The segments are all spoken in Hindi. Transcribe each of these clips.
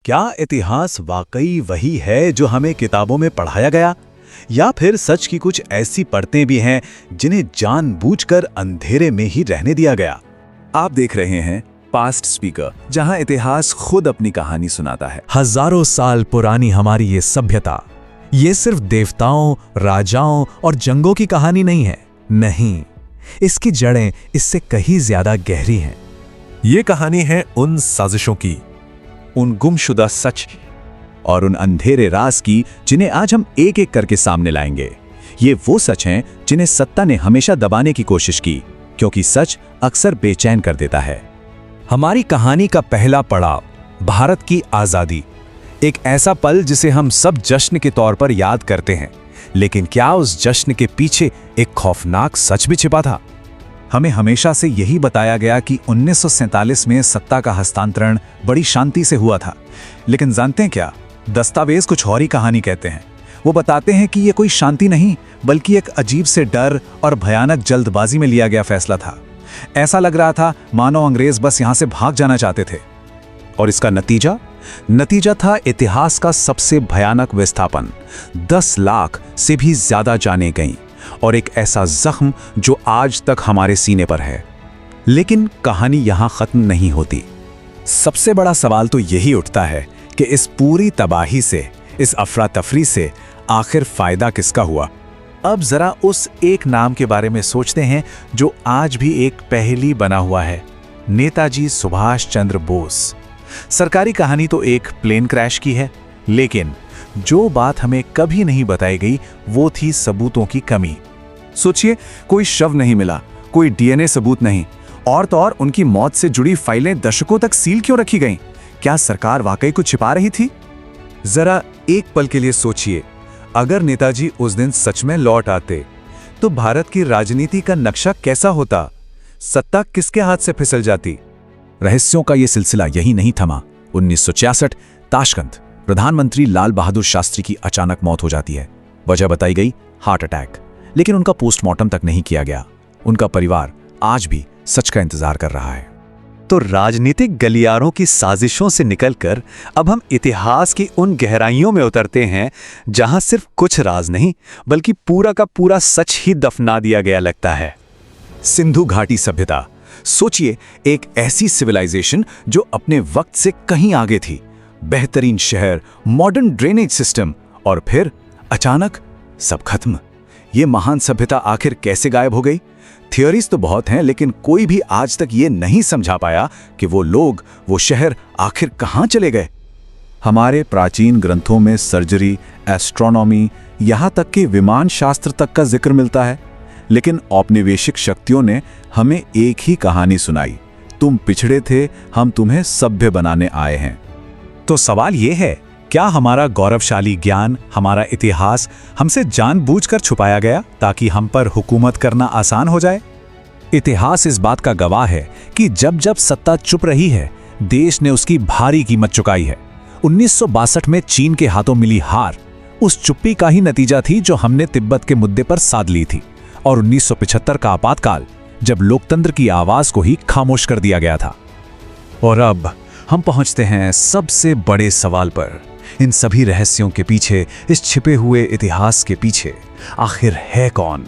क्या इतिहास वाकई वही है जो हमें किताबों में पढ़ाया गया, या फिर सच की कुछ ऐसी परतें भी हैं जिन्हें जानबूझकर अंधेरे में ही रहने दिया गया? आप देख रहे हैं पास्ट स्पीकर, जहां इतिहास खुद अपनी कहानी सुनाता है। हजारों साल पुरानी हमारी ये सभ्यता, ये सिर्फ देवताओं, राजाओं और जंगों की कहानी नहीं है। नहीं, इसकी जड़ें इससे कहीं ज्यादा गहरी हैं। ये कहानी है उन साजिशों की, उन गुमशुदा सच और उन अंधेरे राज की जिन्हें आज हम एक एक करके सामने लाएंगे। ये वो सच हैं जिन्हें सत्ता ने हमेशा दबाने की कोशिश की, क्योंकि सच अक्सर बेचैन कर देता है। हमारी कहानी का पहला पड़ाव, भारत की आजादी। एक ऐसा पल जिसे हम सब जश्न के तौर पर याद करते हैं, लेकिन क्या उस जश्न के पीछे एक खौफनाक सच भी छिपा था? हमें हमेशा से यही बताया गया कि 1947 में सत्ता का हस्तांतरण बड़ी शांति से हुआ था, लेकिन जानते हैं क्या, दस्तावेज कुछ और ही कहानी कहते हैं। वो बताते हैं कि ये कोई शांति नहीं, बल्कि एक अजीब से डर और भयानक जल्दबाजी में लिया गया फैसला था। ऐसा लग रहा था मानो अंग्रेज बस यहां से भाग जाना चाहते थे। और इसका नतीजा था इतिहास का सबसे भयानक विस्थापन। 10 लाख से भी ज्यादा जानें गईं और एक ऐसा जख्म जो आज तक हमारे सीने पर है। लेकिन कहानी यहां खत्म नहीं होती। सबसे बड़ा सवाल तो यही उठता है कि इस पूरी तबाही से, इस अफरा तफरी से आखिर फायदा किसका हुआ? अब जरा उस एक नाम के बारे में सोचते हैं जो आज भी एक पहेली बना हुआ है, नेताजी सुभाष चंद्र बोस। सरकारी कहानी तो एक प्लेन क्रैश की है, लेकिन जो बात हमें कभी नहीं बताई गई वो थी सबूतों की कमी। सोचिए, कोई शव नहीं मिला, कोई डीएनए सबूत नहीं, और तो और उनकी मौत से जुड़ी फाइलें दशकों तक सील क्यों रखी गईं? क्या सरकार वाकई कुछ छिपा रही थी? जरा एक पल के लिए सोचिए, अगर नेताजी उस दिन सच में लौट आते तो भारत की राजनीति का नक्शा कैसा होता? सत्ता किसके हाथ से फिसल जाती? रहस्यों का यह सिलसिला यही नहीं थमा। 1966 ताशकंद, प्रधानमंत्री लाल बहादुर शास्त्री की अचानक मौत हो जाती है। वजह बताई गई हार्ट अटैक, लेकिन उनका पोस्टमार्टम तक नहीं किया गया। उनका परिवार आज भी सच का इंतजार कर रहा है। तो राजनीतिक गलियारों की साजिशों से निकलकर अब हम इतिहास की उन गहराइयों में उतरते हैं जहां सिर्फ कुछ राज नहीं, बल्कि पूरा का पूरा सच ही दफना दिया गया लगता है। सिंधु घाटी सभ्यता। सोचिए, एक ऐसी सिविलाइजेशन जो अपने वक्त से कहीं आगे थी। बेहतरीन शहर, मॉडर्न ड्रेनेज सिस्टम, और फिर अचानक सब खत्म। ये महान सभ्यता आखिर कैसे गायब हो गई? थियोरीज तो बहुत हैं, लेकिन कोई भी आज तक ये नहीं समझा पाया कि वो लोग, वो शहर आखिर कहां चले गए। हमारे प्राचीन ग्रंथों में सर्जरी, एस्ट्रोनॉमी, यहां तक कि विमान शास्त्र तक का जिक्र मिलता है, लेकिन औपनिवेशिक शक्तियों ने हमें एक ही कहानी सुनाई, तुम पिछड़े थे, हम तुम्हें सभ्य बनाने आए हैं। तो सवाल यह है, क्या हमारा गौरवशाली ज्ञान, हमारा इतिहास हमसे जानबूझकर छुपाया गया ताकि हम पर हुकूमत करना आसान हो जाए? इतिहास इस बात का गवाह है कि जब जब सत्ता चुप रही है, देश ने उसकी भारी कीमत चुकाई है। 1962 में चीन के हाथों मिली हार उस चुप्पी का ही नतीजा थी जो हमने तिब्बत के मुद्दे पर साध ली थी, और 1975 का आपातकाल, जब लोकतंत्र की आवाज को ही खामोश कर दिया गया था। और अब हम पहुंचते हैं सबसे बड़े सवाल पर। इन सभी रहस्यों के पीछे, इस छिपे हुए इतिहास के पीछे आखिर है कौन?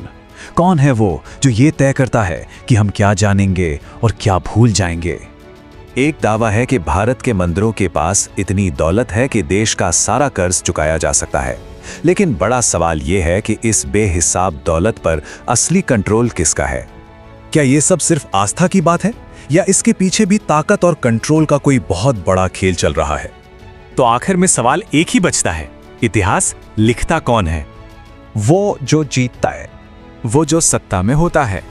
कौन है वो जो ये तय करता है कि हम क्या जानेंगे और क्या भूल जाएंगे? एक दावा है कि भारत के मंदिरों के पास इतनी दौलत है कि देश का सारा कर्ज चुकाया जा सकता है। लेकिन बड़ा सवाल यह है कि इस बेहिसाब दौलत पर असली कंट्रोल किसका है? क्या ये सब सिर्फ आस्था की बात है, या इसके पीछे भी ताकत और कंट्रोल का कोई बहुत बड़ा खेल चल रहा है? तो आखिर में सवाल एक ही बचता है, इतिहास लिखता कौन है? वो जो जीतता है, वो जो सत्ता में होता है।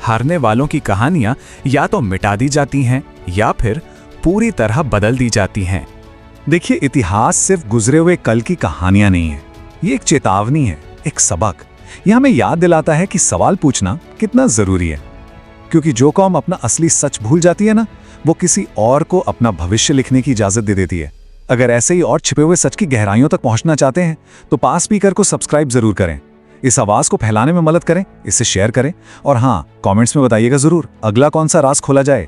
हारने वालों की कहानियां या तो मिटा दी जाती हैं या फिर पूरी तरह बदल दी जाती हैं। देखिए, इतिहास सिर्फ गुजरे हुए कल की कहानियां नहीं है, ये एक चेतावनी है, एक सबक। यह हमें याद दिलाता है कि सवाल पूछना कितना जरूरी है, क्योंकि जो कौम अपना असली सच भूल जाती है ना, वो किसी और को अपना भविष्य लिखने की इजाजत दे देती है। अगर ऐसे ही और छिपे हुए सच की गहराइयों तक पहुंचना चाहते हैं तो पास स्पीकर को सब्सक्राइब जरूर करें। इस आवाज को फैलाने में मदद करें, इसे शेयर करें, और हाँ, कमेंट्स में बताइएगा जरूर अगला कौन सा राज खोला जाए।